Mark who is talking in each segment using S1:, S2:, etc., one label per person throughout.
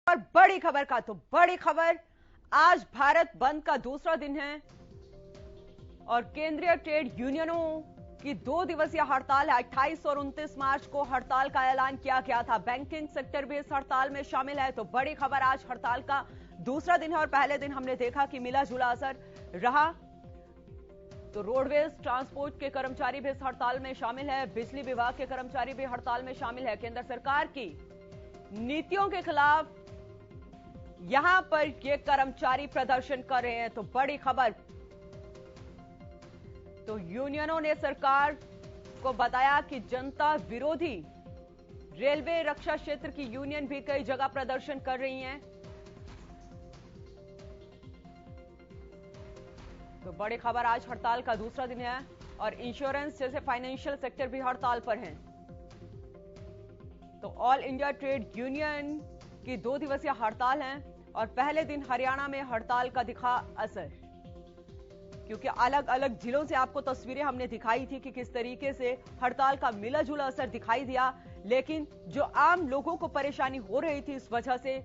S1: और बड़ी खबर का तो बड़ी खबर, आज भारत बंद का दूसरा दिन है और केंद्रीय ट्रेड यूनियनों की 2 दिवसीय हड़ताल है। 28 और 29 मार्च को हड़ताल का ऐलान किया गया था। बैंकिंग सेक्टर भी इस हड़ताल में शामिल है। तो बड़ी खबर, आज हड़ताल का दूसरा दिन है और पहले दिन हमने देखा कि मिला जुला असर रहा। तो रोडवेज ट्रांसपोर्ट के कर्मचारी भी इस हड़ताल में शामिल है। बिजली विभाग के कर्मचारी भी हड़ताल में शामिल है। केंद्र सरकार की नीतियों के खिलाफ यहां पर ये कर्मचारी प्रदर्शन कर रहे हैं। तो बड़ी खबर, तो यूनियनों ने सरकार को बताया कि जनता विरोधी रेलवे रक्षा क्षेत्र की यूनियन भी कई जगह प्रदर्शन कर रही हैं। तो बड़ी खबर, आज हड़ताल का दूसरा दिन है और इंश्योरेंस जैसे फाइनेंशियल सेक्टर भी हड़ताल पर हैं। तो ऑल इंडिया ट्रेड यूनियन की 2 दिवसीय हड़ताल है और पहले दिन हरियाणा में हड़ताल का दिखा असर, क्योंकि अलग अलग जिलों से आपको तस्वीरें हमने दिखाई थी कि किस तरीके से हड़ताल का मिला जुला असर दिखाई दिया। लेकिन जो आम लोगों को परेशानी हो रही थी इस वजह से,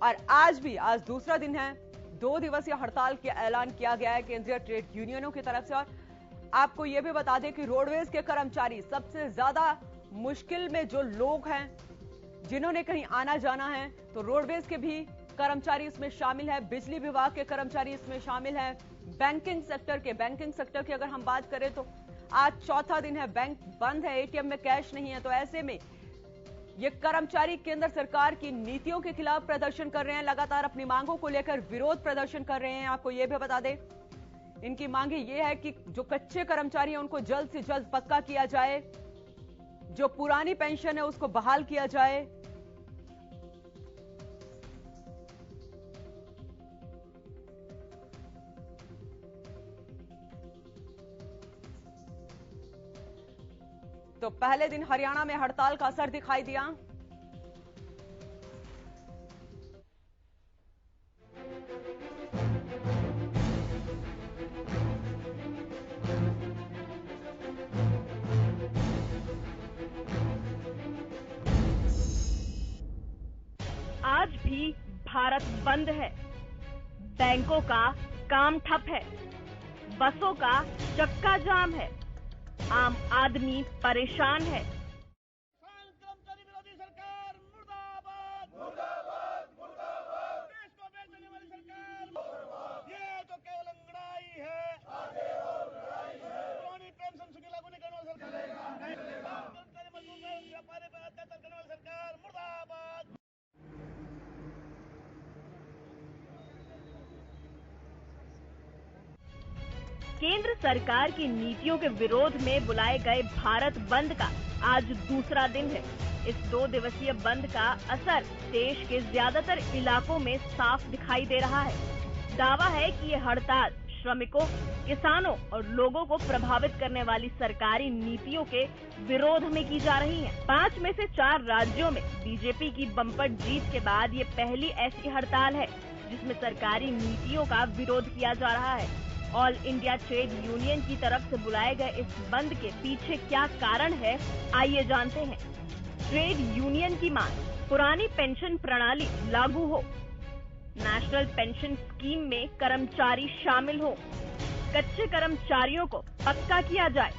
S1: और आज दूसरा दिन है, 2 दिवसीय हड़ताल का ऐलान किया गया है केंद्रीय ट्रेड यूनियनों की तरफ से। और आपको यह भी बता दें कि रोडवेज के कर्मचारी सबसे ज्यादा मुश्किल में जो लोग हैं, जिन्होंने कहीं आना जाना है, तो रोडवेज के भी कर्मचारी इसमें शामिल है। बिजली विभाग के कर्मचारी इसमें शामिल है। बैंकिंग सेक्टर की अगर हम बात करें तो आज चौथा दिन है, बैंक बंद है, एटीएम में कैश नहीं है। तो ऐसे में ये कर्मचारी केंद्र सरकार की नीतियों के खिलाफ प्रदर्शन कर रहे हैं, लगातार अपनी मांगों को लेकर विरोध प्रदर्शन कर रहे हैं। आपको यह भी बता दें, इनकी मांगे ये है कि जो कच्चे कर्मचारी हैं उनको जल्द से जल्द पक्का किया जाए, जो पुरानी पेंशन है उसको बहाल किया जाए। तो पहले दिन हरियाणा में हड़ताल का असर दिखाई दिया।
S2: आज भी भारत बंद है, बैंकों का काम ठप है, बसों का चक्का जाम है, आम आदमी परेशान है।
S3: कर्मचारी विरोधी सरकार मुर्दाबाद, मुर्दाबाद, मुर्दाबाद। देश को बेचने वाली सरकार, ये तो केवल लड़ाई है, आगे और लड़ाई है। पुरानी पेंशन सुखी लागू नहीं करने वाली सरकार, कर्मचारी मजदूर व्यापारी पर अत्याचार करने वाली सरकार मुर्दाबाद।
S2: केंद्र सरकार की नीतियों के विरोध में बुलाए गए भारत बंद का आज दूसरा दिन है। इस 2 दिवसीय बंद का असर देश के ज्यादातर इलाकों में साफ दिखाई दे रहा है। दावा है कि ये हड़ताल श्रमिकों, किसानों और लोगों को प्रभावित करने वाली सरकारी नीतियों के विरोध में की जा रही है। 5 में से 4 राज्यों में बीजेपी की बम्पर जीत के बाद ये पहली ऐसी हड़ताल है जिसमें सरकारी नीतियों का विरोध किया जा रहा है। ऑल इंडिया ट्रेड यूनियन की तरफ से बुलाए गए इस बंद के पीछे क्या कारण है, आइए जानते हैं। ट्रेड यूनियन की मांग, पुरानी पेंशन प्रणाली लागू हो, नेशनल पेंशन स्कीम में कर्मचारी शामिल हो, कच्चे कर्मचारियों को पक्का किया जाए,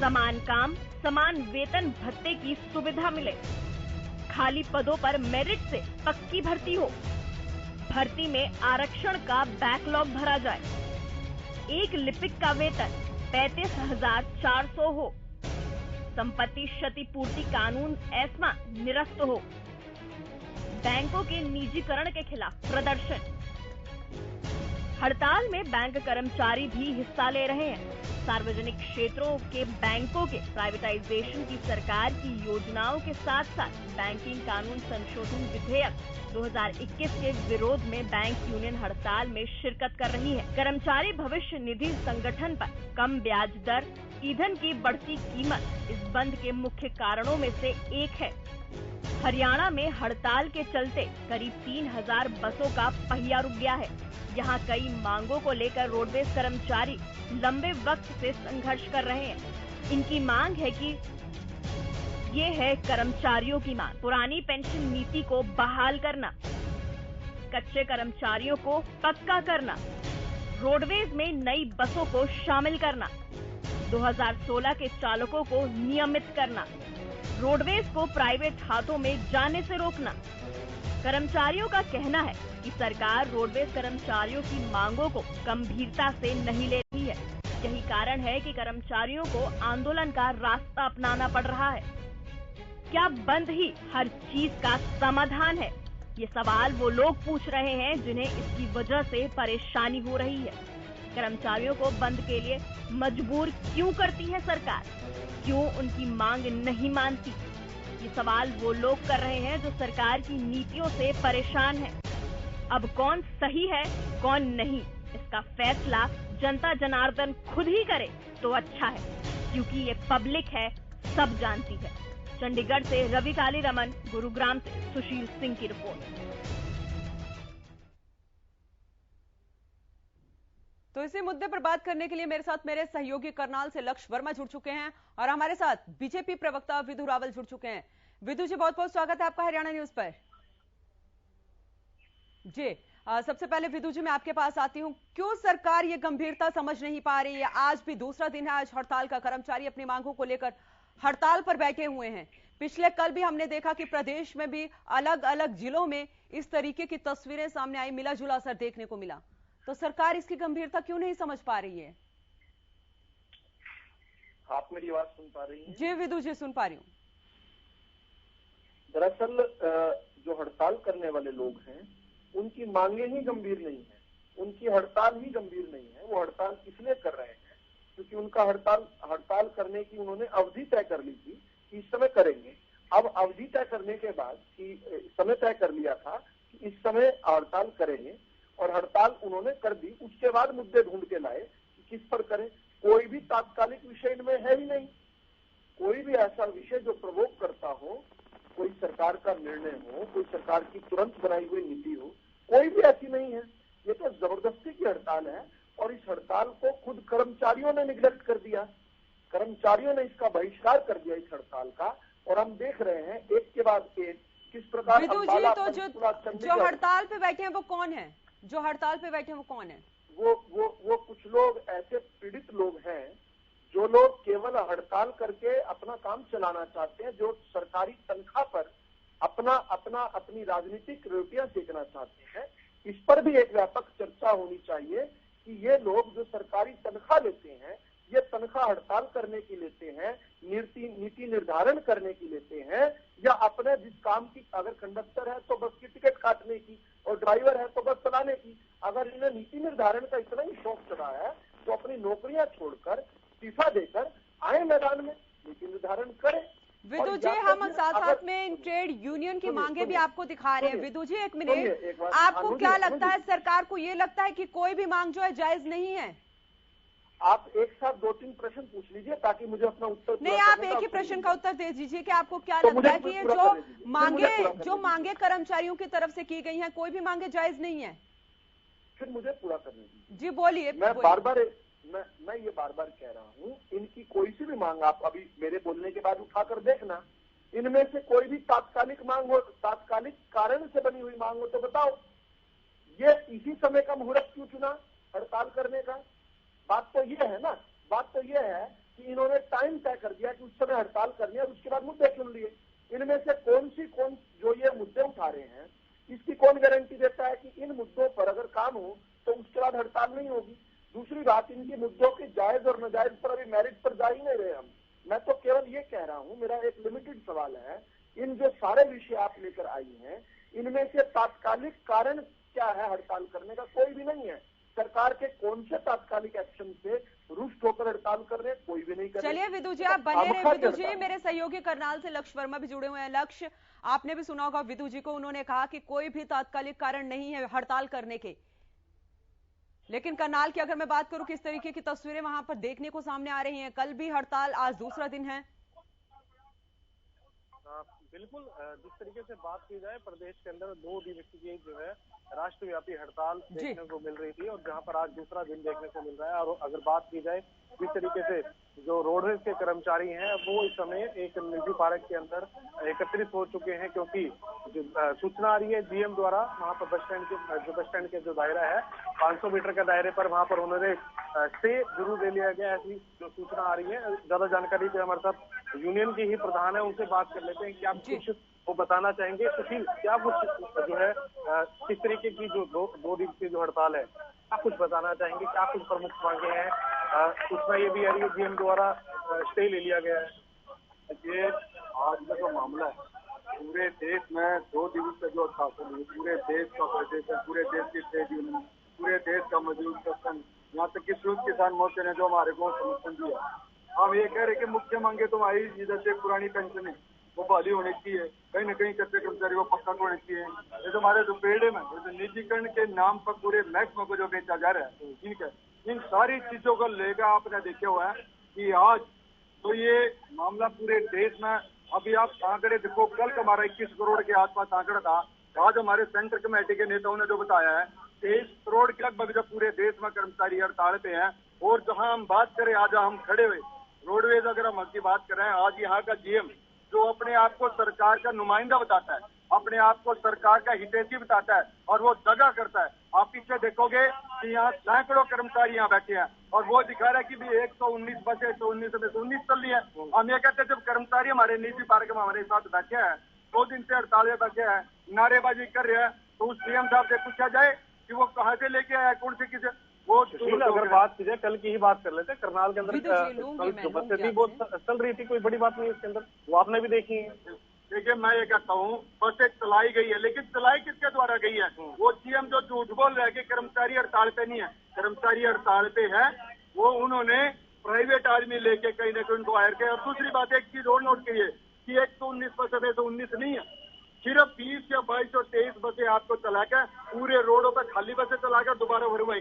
S2: समान काम समान वेतन भत्ते की सुविधा मिले, खाली पदों पर मेरिट से पक्की भर्ती हो, भर्ती में आरक्षण का बैकलॉग भरा जाए, एक लिपिक का वेतन 35,400 हो, संपत्ति क्षतिपूर्ति कानून एस्मा निरस्त हो, बैंकों के निजीकरण के खिलाफ प्रदर्शन। हड़ताल में बैंक कर्मचारी भी हिस्सा ले रहे हैं। सार्वजनिक क्षेत्रों के बैंकों के प्राइवेटाइजेशन की सरकार की योजनाओं के साथ साथ बैंकिंग कानून संशोधन विधेयक 2021 के विरोध में बैंक यूनियन हड़ताल में शिरकत कर रही है। कर्मचारी भविष्य निधि संगठन पर कम ब्याज दर, ईंधन की बढ़ती कीमत इस बंद के मुख्य कारणों में से एक है। हरियाणा में हड़ताल के चलते करीब 3000 बसों का पहिया रुक गया है। यहाँ कई मांगों को लेकर रोडवेज कर्मचारी लंबे वक्त से संघर्ष कर रहे हैं। इनकी मांग है कि ये है कर्मचारियों की मांग। पुरानी पेंशन नीति को बहाल करना, कच्चे कर्मचारियों को पक्का करना, रोडवेज में नई बसों को शामिल करना, 2016 के चालकों को नियमित करना, रोडवेज को प्राइवेट हाथों में जाने से रोकना। कर्मचारियों का कहना है कि सरकार रोडवेज कर्मचारियों की मांगों को गंभीरता से नहीं ले रही है। यही कारण है कि कर्मचारियों को आंदोलन का रास्ता अपनाना पड़ रहा है। क्या बंद ही हर चीज का समाधान है? ये सवाल वो लोग पूछ रहे हैं जिन्हें इसकी वजह से परेशानी हो रही है। कर्मचारियों को बंद के लिए मजबूर क्यों करती है सरकार? क्यों उनकी मांग नहीं मानती? ये सवाल वो लोग कर रहे हैं जो सरकार की नीतियों से परेशान हैं। अब कौन सही है, कौन नहीं, इसका फैसला जनता जनार्दन खुद ही करे तो अच्छा है, क्योंकि ये पब्लिक है, सब जानती है। चंडीगढ़ से रवि काली रमन, गुरुग्राम से सुशील सिंह की रिपोर्ट।
S1: तो इसी मुद्दे पर बात करने के लिए मेरे साथ मेरे सहयोगी करनाल से लक्ष्य वर्मा जुड़ चुके हैं और हमारे साथ बीजेपी प्रवक्ता विधु रावल जुड़ चुके हैं। विधु जी, बहुत बहुत स्वागत है आपका हरियाणा न्यूज पर। जी, सबसे पहले विधु जी मैं आपके पास आती हूं। क्यों सरकार ये गंभीरता समझ नहीं पा रही है? आज भी दूसरा दिन है, आज हड़ताल का। कर्मचारी अपनी मांगों को लेकर हड़ताल पर बैठे हुए हैं। पिछले कल भी हमने देखा कि प्रदेश में भी अलग अलग जिलों में इस तरीके की तस्वीरें सामने आई, मिला जुला असर देखने को मिला। तो सरकार इसकी गंभीरता क्यों नहीं समझ पा रही है?
S4: आप मेरी आवाज सुन पा रही हैं?
S1: जी विधु जी, सुन पा रही हूँ।
S4: दरअसल जो हड़ताल करने वाले लोग हैं उनकी मांगे ही गंभीर नहीं है, उनकी हड़ताल ही गंभीर नहीं है। वो हड़ताल इसलिए कर रहे हैं क्योंकि उनका हड़ताल करने की उन्होंने अवधि तय कर ली थी कि इस समय करेंगे। अब अवधि तय करने के बाद कि समय तय कर लिया था कि इस समय हड़ताल करेंगे और हड़ताल उन्होंने कर दी। उसके बाद मुद्दे ढूंढ के लाए कि किस पर करें। कोई भी तात्कालिक विषय इनमें है ही नहीं। कोई भी ऐसा विषय जो प्रवोक करता हो, कोई सरकार का निर्णय हो, कोई सरकार की तुरंत बनाई हुई नीति हो, कोई भी ऐसी नहीं है। ये तो जबरदस्ती की हड़ताल है और इस हड़ताल को खुद कर्मचारियों ने निगलेक्ट कर दिया। कर्मचारियों ने इसका बहिष्कार कर दिया इस हड़ताल का। और हम देख रहे हैं एक के बाद एक किस प्रकार
S1: विधु जी, तो जो हड़ताल पे बैठे हैं वो कौन है? जो हड़ताल पे बैठे हैं वो कौन है?
S4: वो कुछ लोग ऐसे पीड़ित लोग हैं जो लोग केवल हड़ताल करके अपना काम चलाना चाहते हैं, जो सरकारी तनख्वाह पर अपनी राजनीतिक रोटियां सेकना चाहते हैं। इस पर भी एक व्यापक चर्चा होनी चाहिए कि ये लोग जो सरकारी तनख्वाह लेते हैं, ये तनख्वाह हड़ताल करने की लेते हैं, नीति निर्धारण करने की लेते हैं, या अपने जिस काम की, अगर कंडक्टर है तो बस की टिकट काटने की और ड्राइवर है तो बस चलाने की। अगर इन्हें नीति निर्धारण का इतना ही शौक चढ़ा है तो अपनी नौकरियां छोड़कर, इस्तीफा देकर आए मैदान में, नीति निर्धारण करें।
S1: विधु जी, हम साथ साथ में इन ट्रेड यूनियन की मांगे भी आपको दिखा रहे हैं। विधु जी एक मिनट, आपको क्या लगता है, सरकार को ये लगता है कि कोई भी मांग जो है जायज नहीं है?
S4: आप एक साथ 2-3 प्रश्न पूछ लीजिए ताकि मुझे अपना उत्तर
S1: नहीं, आप एक ही प्रश्न का उत्तर दे दीजिए कि आपको क्या लगता है कि ये जो मांगे कर्मचारियों की तरफ से की गई हैं, कोई भी मांगे जायज नहीं है?
S4: फिर मुझे पूरा करने दीजिए।
S1: जी बोलिए।
S4: मैं ये बार बार कह रहा हूँ, इनकी कोई सी भी मांग आप अभी मेरे बोलने के बाद उठाकर देखना, इनमें से कोई भी तात्कालिक मांग हो, तात्कालिक कारण से बनी हुई मांग हो तो बताओ। ये इसी समय का मुहूर्त क्यों चुना हड़ताल करने का? बात तो ये है ना, बात तो ये है कि इन्होंने टाइम तय कर दिया कि उस समय हड़ताल करनी है और उसके बाद मुद्दे चुन लिए। इनमें से कौन जो ये मुद्दे उठा रहे हैं, इसकी कौन गारंटी देता है कि इन मुद्दों पर अगर काम हो तो उसके बाद हड़ताल नहीं होगी? दूसरी बात, इनके मुद्दों के जायज और नाजायज पर अभी मेरिट पर जा ही नहीं रहे हम। मैं तो केवल ये कह रहा हूँ, मेरा एक लिमिटेड सवाल है, इन जो सारे विषय आप लेकर आई हैं, इनमें से तात्कालिक कारण क्या है हड़ताल करने का? कोई भी नहीं है। सरकार के कौन से तात्कालिक एक्शन से रुष्ट होकर हड़ताल कर रहे हैं? कोई भी नहीं कर रहे।
S1: चलिए विधु जी, आप बने रहे। विधु जी, मेरे सहयोगी करनाल से लक्ष्य वर्मा भी जुड़े हुए हैं। लक्ष्य, आपने भी सुना होगा विधु जी को, उन्होंने कहा कि कोई भी तात्कालिक कारण नहीं है हड़ताल करने के। लेकिन करनाल की अगर मैं बात करूं, किस तरीके की तस्वीरें वहां पर देखने को सामने आ रही हैं? कल भी हड़ताल, आज दूसरा दिन है।
S5: बिल्कुल, जिस तरीके से बात की जाए, प्रदेश के अंदर 2 दिवसीय जो है राष्ट्रव्यापी हड़ताल देखने को मिल रही थी और जहां पर आज दूसरा दिन देखने को मिल रहा है। और अगर बात की जाए जिस तरीके से जो रोडवेज के कर्मचारी हैं वो इस समय एक निजी पार्क के अंदर एकत्रित हो चुके हैं, क्योंकि जो सूचना आ रही है जीएम द्वारा वहां पर बस स्टैंड के जो दायरा है 500 मीटर के दायरे पर वहां पर उन्होंने स्टे जरूर ले लिया गया, ऐसी जो सूचना आ रही है। ज्यादा जानकारी के हमारे साथ यूनियन की ही प्रधान है, उनसे बात कर लेते हैं। क्या कुछ वो बताना चाहेंगे? सुशील, क्या कुछ जो है किस तरीके की जो 2 दिवसीय जो हड़ताल है, क्या कुछ बताना चाहेंगे? क्या कुछ प्रमुख मांगे हैं? सूचना ये भी आ रही है जीएम द्वारा स्टे ले लिया गया है।
S4: ये आज का जो मामला है, पूरे देश में 2 दिवसीय जो शासन है, पूरे देश का प्रदेश है, पूरे देश की ट्रेड यूनियन, पूरे देश का मजदूर संगठन, यहाँ तक कि संयुक्त किसान मोर्चे ने जो हमारे को समर्थन दिया। हम ये कह रहे कि मुख्य मांगे तो हमारी जैसे पुरानी पेंशन है वो बहाली होनी चाहिए, कहीं न कहीं कच्चे कर्मचारी को पक्का होना चाहिए। जैसे हमारे जो पेड़ में निजीकरण के नाम पर पूरे महकमे को जो बेचा जा रहा है, ठीक है, इन सारी चीजों को लेकर आपने देखे हुआ है कि आज तो ये मामला पूरे देश में। अभी आप आंकड़े देखो, कल हमारा 21 करोड़ के आसपास आंकड़ा था, आज हमारे सेंटर कमेटी के नेताओं ने जो बताया है 23 करोड़ के लगभग जो पूरे देश में कर्मचारी हड़ताल पे हैं। और जहां हम बात करें, आज हम खड़े हुए रोडवेज, अगर हम की बात करें, आज यहाँ का जीएम जो अपने आप को सरकार का नुमाइंदा बताता है, अपने आप को सरकार का हितैषी बताता है और वो दगा करता है। आप पीछे देखोगे कि यहाँ सैकड़ों कर्मचारी यहाँ बैठे हैं और वो दिखा रहा है कि भी 119 बसें 119 में 19 चल रही है। हम ये कहते हैं जब कर्मचारी हमारे निजी पार्क में हमारे साथ बैठे हैं, 2 दिन से हड़ताल में बैठे हैं, नारेबाजी कर रहे हैं, तो उस सीएम साहब से पूछा जाए कि वो कहाँ से लेके आया, कौन से किसे। वो
S5: अगर बात की जाए, कल की ही बात कर लेते हैं, करनाल के अंदर कल जो बसें थी बहुत चल रही थी, कोई बड़ी बात नहीं इसके अंदर, वो आपने भी देखी है।
S4: देखिए, मैं ये कहता हूँ बसें चलाई गई है, लेकिन चलाई किसके द्वारा गई है? वो सीएम जो झूठ बोल रहे हैं कि कर्मचारी हड़ताल पे नहीं है, कर्मचारी हड़ताल पे है, वो उन्होंने प्राइवेट आदमी लेके कहीं ना कहीं उनको हायर किया। और दूसरी बात, एक चीज और नोट करिए कि 119 बसें 119 नहीं है, सिर्फ 20 या 22 और 23 बसें आपको चलाकर पूरे रोडों पर खाली बसें चलाकर दोबारा वही।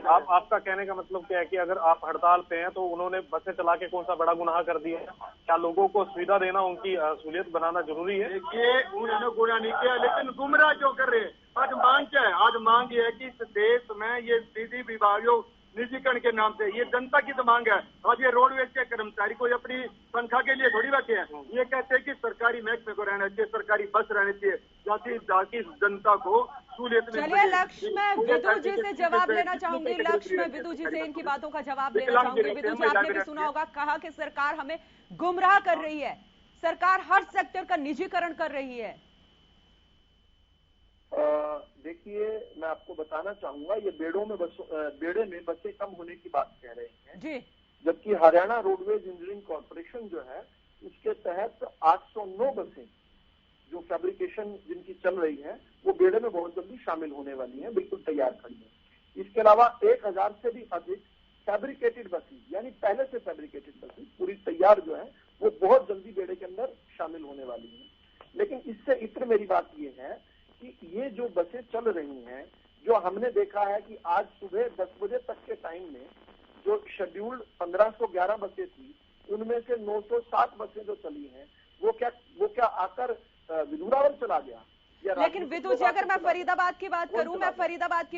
S5: आपका कहने का मतलब क्या है कि अगर आप हड़ताल पे हैं तो उन्होंने बसें चला के कौन सा बड़ा गुनाह कर दिया है? क्या लोगों को सुविधा देना, उनकी सहूलियत बनाना जरूरी है?
S4: देखिए, उन्होंने गुनाह नहीं किया, लेकिन गुमराह क्यों कर रहे हैं? आज मांग क्या है? आज मांग ये है कि इस देश में ये सीधी विभागों निजीकरण के नाम से ये जनता की तो मांग है। आज ये रोडवेज के कर्मचारी कोई अपनी तनख्वाह के लिए थोड़ी बैठे हैं, ये कहते हैं कि सरकारी महकमे को रहना चाहिए, सरकारी बस रहनी चाहिए, ताकि जनता को सहूलियत मिल।
S1: चलिए, लक्ष्य में विदु जी से जवाब लेना चाहूंगी, लक्ष्य में विदु जी से इनकी बातों का जवाब लेना चाहूंगी। विदु जी, आपने भी सुना होगा, कहा कि सरकार हमें गुमराह कर रही है, सरकार हर सेक्टर का निजीकरण कर रही है।
S4: देखिए, मैं आपको बताना चाहूंगा, ये बेड़े में बसें कम होने की बात कह रहे हैं
S1: जी,
S4: जबकि हरियाणा रोडवेज इंजीनियरिंग कॉर्पोरेशन जो है उसके तहत 809 बसें जो फैब्रिकेशन जिनकी चल रही है वो बेड़े में बहुत जल्दी शामिल होने वाली है, बिल्कुल तैयार खड़ी है। इसके अलावा 1000 से भी अधिक फैब्रिकेटेड बसें, यानी पहले से फैब्रिकेटेड बसें पूरी तैयार जो है वो बहुत जल्दी बेड़े के अंदर शामिल होने वाली है। लेकिन इससे इत्र मेरी बात ये है कि ये जो बसें चल रही हैं, जो हमने देखा है कि आज सुबह 10 बजे तक के टाइम में जो शेड्यूल्ड 1511 बसें थी, उनमें से 907 बसें जो चली हैं वो क्या आकर विधुरावल चला गया?
S1: लेकिन विदु जी, अगर मैं फरीदाबाद की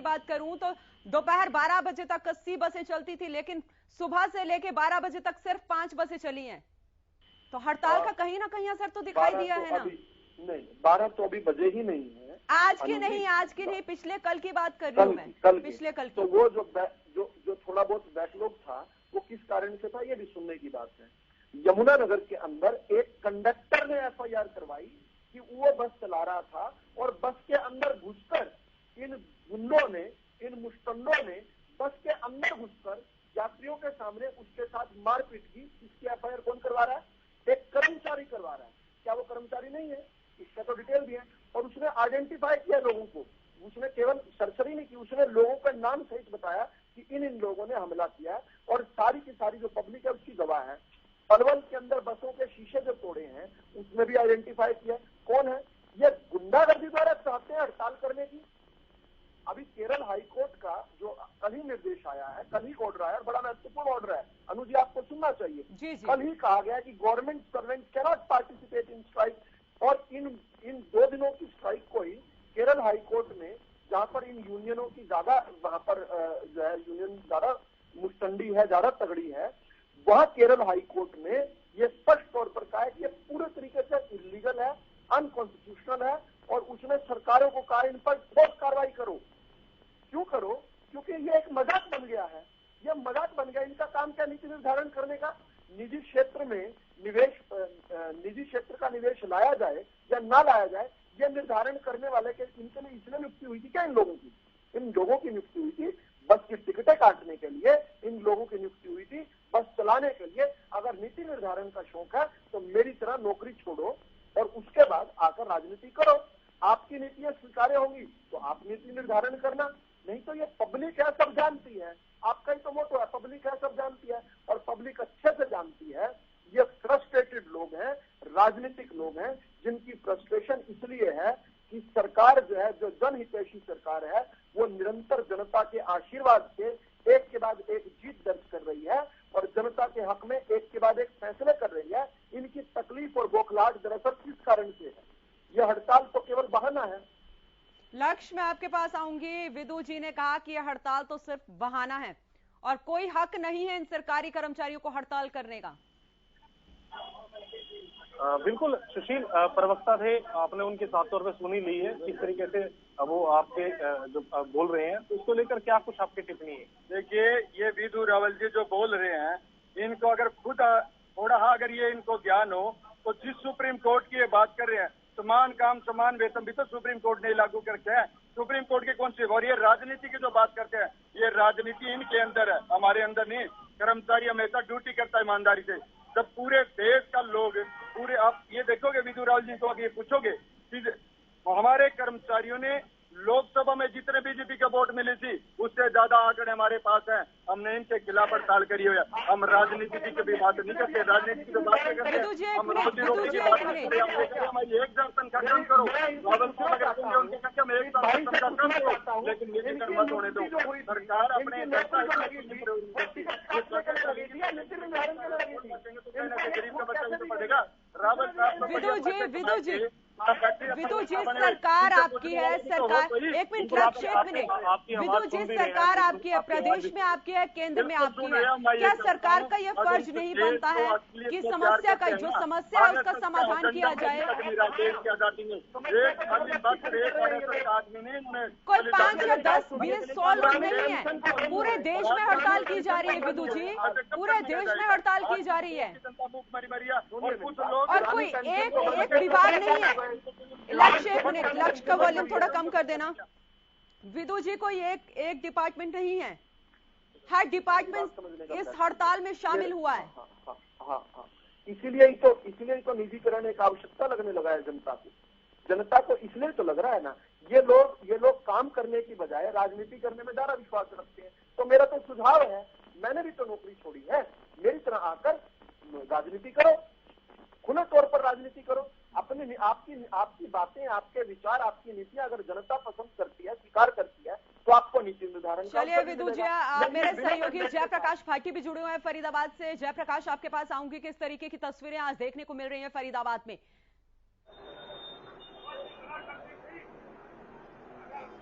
S1: बात करूं तो दोपहर 12 बजे तक 80 बसें चलती थी, लेकिन सुबह से लेके 12 बजे तक सिर्फ 5 बसें चली हैं। तो हड़ताल का कहीं ना कहीं असर तो दिखाई दिया है ना?
S4: नहीं, 12 तो अभी बजे ही नहीं है।
S1: आज की नहीं, पिछले कल की बात कर रही हूँ मैं, पिछले कल की।
S4: तो वो जो थोड़ा बहुत बैकलॉग था वो किस कारण से था, ये भी सुनने की बात है। यमुनानगर के अंदर एक कंडक्टर ने एफआईआर करवाई कि वो बस चला रहा था और बस के अंदर घुसकर इन गुंडों ने, इन मुश्तंडों ने बस के अंदर घुसकर यात्रियों के सामने उसके साथ मारपीट की। इसकी एफआईआर कौन करवा रहा है? एक कर्मचारी करवा रहा है। क्या वो कर्मचारी नहीं है? इसका तो डिटेल भी है। और उसने आइडेंटिफाई किया लोगों को, उसने केवल सरसरी नहीं की, उसने लोगों का नाम सहित बताया कि इन लोगों ने हमला किया, और सारी की सारी जो पब्लिक है उसकी गवाह है। पलवल के अंदर बसों के शीशे जो तोड़े हैं उसमें भी आइडेंटिफाई किया कौन है। ये गुंडागर्दी द्वारा चाहते हैं हड़ताल करने की। अभी केरल हाईकोर्ट का जो कल ही निर्देश आया है, कल ही ऑर्डर आया, बड़ा महत्वपूर्ण ऑर्डर है, अनुजी आपको सुनना चाहिए।
S1: जी।
S4: कल ही कहा गया है कि government servant cannot participate in strike high court में, जहां पर इन यूनियनों की ज्यादा, वहां पर जो है यूनियन ज्यादा मुस्तंडी है, ज्यादा तगड़ी है, वहां केरल हाई कोर्ट में ये स्पष्ट तौर पर कहा है कि ये पूरे तरीके से इलीगल है, अनकॉन्स्टिट्यूशनल है, और उसने सरकारों को कहा इन पर ठोस कार्रवाई करो। क्यों करो? क्योंकि ये एक मजाक बन गया है, ये मजाक बन गया। इनका काम क्या, नीति निर्धारण करने का, निजी क्षेत्र में निवेश, निजी क्षेत्र का निवेश लाया जाए या ना लाया जाए, यह निर्धारण करने वाले के इनके लिए इसलिए नियुक्ति हुई थी क्या? इन लोगों की नियुक्ति हुई थी बस की टिकटें काटने के लिए, इन लोगों की नियुक्ति हुई थी बस चलाने के लिए। अगर नीति निर्धारण का शौक है तो मेरी तरह नौकरी छोड़ो और उसके बाद आकर राजनीति करो। आपकी नीतियां स्वीकार्य होंगी तो आप नीति निर्धारण करना, नहीं तो ये पब्लिक है, सब जानती है। आपका ही तो मोटो है, पब्लिक है, सब जानती है, और पब्लिक अच्छे से जानती है। ये फ्रस्ट्रेटेड लोग हैं, राजनीतिक लोग हैं, जिनकी फ्रस्ट्रेशन इसलिए है कि सरकार जो है, जो जनहितैषी सरकार है, वो निरंतर जनता के आशीर्वाद से एक के बाद एक जीत दर्ज कर रही है और जनता के हक में एक के बाद एक फैसले कर रही है। इनकी तकलीफ और बौखलाहट दरअसल किस कारण से है? यह हड़ताल तो केवल बहाना है।
S1: लक्ष्य, मैं आपके पास आऊंगी। विदु जी ने कहा कि यह हड़ताल तो सिर्फ बहाना है और कोई हक नहीं है इन सरकारी कर्मचारियों को हड़ताल करने का।
S5: बिल्कुल सुशील, प्रवक्ता थे, आपने उनके साफ तौर पे सुनी ली है किस तरीके से वो आपके जो बोल रहे हैं, तो उसको लेकर क्या कुछ आपकी टिप्पणी है?
S6: देखिए, ये विदु रावल जी जो बोल रहे हैं, इनको अगर खुद थोड़ा अगर ये इनको ज्ञान हो तो जिस सुप्रीम कोर्ट की ये बात कर रहे हैं, समान काम समान वेतन भी तो सुप्रीम कोर्ट ने लागू करके है। सुप्रीम कोर्ट के कौन से, और ये राजनीति की जो बात करते हैं, ये राजनीति इनके अंदर है, हमारे अंदर नहीं। कर्मचारी हमेशा ड्यूटी करता है ईमानदारी से। जब पूरे देश का लोग, पूरे, आप ये देखोगे विदु रावल जी को ये पूछोगे, हमारे कर्मचारियों ने लोकसभा में जितने बीजेपी के वोट मिली थी उससे ज्यादा आंकड़े हमारे पास हैं। हमने इनके खिलाफ हड़ताल करी हुई है। हम राजनीति की कभी बात नहीं करते, राजनीति की जो बात करते हैं हम रोजी रोटी की बात करते हैं। हमारी एक साल तनख्वाह कम करो, रावल को अगर देंगे उनके संख्या में एक साल तनख्वाह कम करो, लेकिन निजीकरण मत होने दो। सरकार अपने गरीब का बच्चा भी तो पढ़ेगा। रावल साहब,
S1: विदु जी सरकार आपकी है, सरकार, एक मिनट लक्ष्य, एक मिनट, विदु जी सरकार आपकी है, प्रदेश में आपकी है, केंद्र में आपकी है। क्या सरकार का यह फर्ज नहीं बनता है कि समस्या का, जो समस्या है उसका समाधान किया जाए? कोई 5 या 10 20 100 लोग नहीं है, पूरे देश में हड़ताल की जा रही है विदु जी, पूरे देश में हड़ताल की जा रही है और कोई एक विभाग नहीं है। लक्ष्य, एक मिनट, लक्ष्य का वॉल्यूम थोड़ा कम कर देना। विदु जी कोई एक डिपार्टमेंट नहीं है, हर डिपार्टमेंट इस हड़ताल में शामिल हुआ है।
S4: हाँ, इसीलिए तो निजीकरण एक आवश्यकता लगने लगा है जनता को इसलिए तो लग रहा है ना। ये लोग काम करने की बजाय राजनीति करने में ज्यादा विश्वास रखते हैं। तो मेरा तो सुझाव है, मैंने भी तो नौकरी छोड़ी है, मेरी तरह आकर राजनीति करो, खुले तौर पर राजनीति करो। अपनी आपकी बातें, आपके विचार, आपकी नीतियां अगर जनता पसंद करती है, स्वीकार करती है, तो आपको नीति निर्धारण।
S1: चलिए विदु जी, मेरे सहयोगी जयप्रकाश भाटी भी जुड़े हुए हैं फरीदाबाद से। जयप्रकाश, आपके पास आऊंगी, किस तरीके की तस्वीरें आज देखने को मिल रही हैं फरीदाबाद में?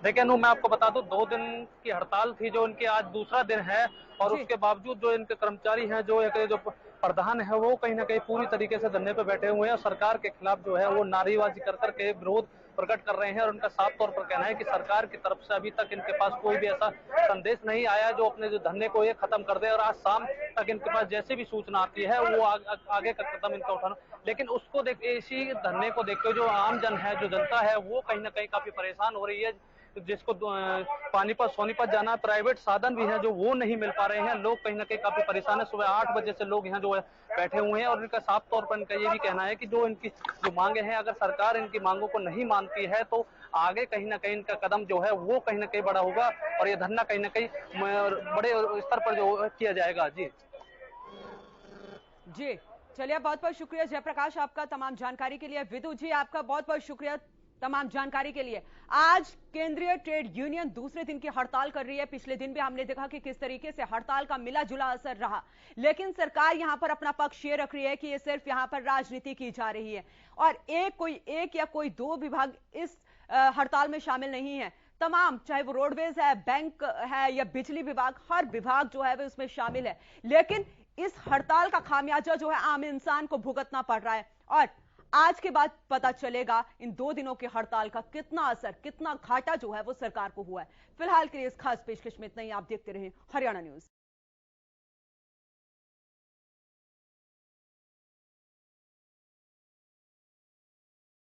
S7: देखिए मैं आपको बता दूं, 2 दिन की हड़ताल थी जो इनके आज दूसरा दिन है और उसके बावजूद जो इनके कर्मचारी हैं, जो प्रधान है, वो कहीं ना कहीं पूरी तरीके से धरने पे बैठे हुए हैं। सरकार के खिलाफ जो है वो नारेबाजी कर करके विरोध प्रकट कर रहे हैं और उनका साफ तौर पर कहना है कि सरकार की तरफ से अभी तक इनके पास कोई भी ऐसा संदेश नहीं आया जो अपने जो धरने को ये खत्म कर दे और आज शाम तक इनके पास जैसी भी सूचना आती है वो आगे का कदम इनका उठाना। लेकिन उसको देख, इसी धरने को देखते जो आम जन है, जो जनता है, वो कहीं ना कहीं काफी परेशान हो रही है। जिसको पानीपत सोनीपत जाना, प्राइवेट साधन भी हैं जो वो नहीं मिल पा रहे हैं। लोग कहीं ना कहीं काफी परेशान है। सुबह 8 बजे से लोग यहाँ जो है बैठे हुए हैं और इनका साफ तौर पर इनका ये भी कहना है कि जो इनकी जो मांगे हैं, अगर सरकार इनकी मांगों को नहीं मानती है तो आगे कहीं ना कहीं इनका कदम जो है वो कहीं ना कहीं बड़ा होगा और ये धरना कहीं ना कहीं बड़े स्तर पर जो किया जाएगा। जी
S1: चलिए, बहुत बहुत शुक्रिया जयप्रकाश आपका तमाम जानकारी के लिए। विदु जी, आपका बहुत बहुत शुक्रिया तमाम जानकारी के लिए। आज केंद्रीय ट्रेड यूनियन दूसरे दिन की हड़ताल कर रही है। पिछले दिन भी हमने देखा कि किस तरीके से हड़ताल का मिला जुला असर रहा, लेकिन सरकार यहां पर अपना पक्ष ये रख रही है कि ये सिर्फ यहां पर राजनीति की जा रही है और कोई एक या कोई 2 विभाग इस हड़ताल में शामिल नहीं है। तमाम, चाहे वो रोडवेज है, बैंक है या बिजली विभाग, हर विभाग जो है वो उसमें शामिल है। लेकिन इस हड़ताल का खामियाजा जो है आम इंसान को भुगतना पड़ रहा है। और आज के बाद पता चलेगा इन 2 दिनों की हड़ताल का कितना असर, कितना घाटा जो है वो सरकार को हुआ है। फिलहाल के लिए इस खास पेशकश में इतना ही। आप देखते रहें हरियाणा न्यूज।